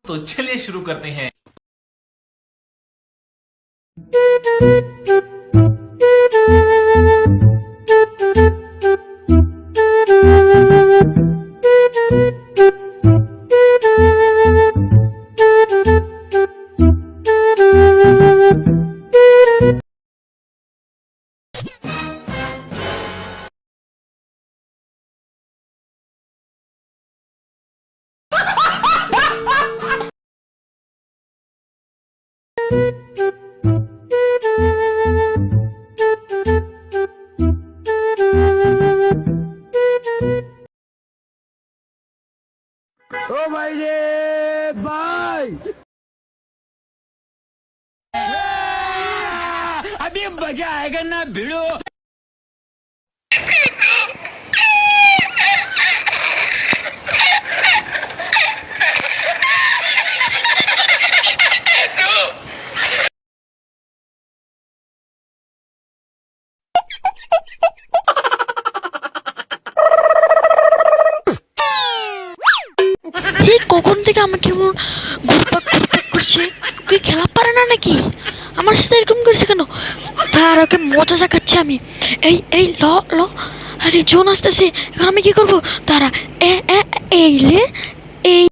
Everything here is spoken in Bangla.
तो चलिए शुरू करते हैं। ओ भाई रे भाई अभी मजा आएगा ना भिड़ो। কখন থেকে আমাকে এমন ঘুরপাক করছে? তুই খেলা পারে না নাকি? আমার সাথে এরকম করছে কেন? তার ওকে মজা দেখাচ্ছি আমি। এই এই ল ল, আরে জোন আসতেছে, এখন আমি কি করবো? তারা এই লে এই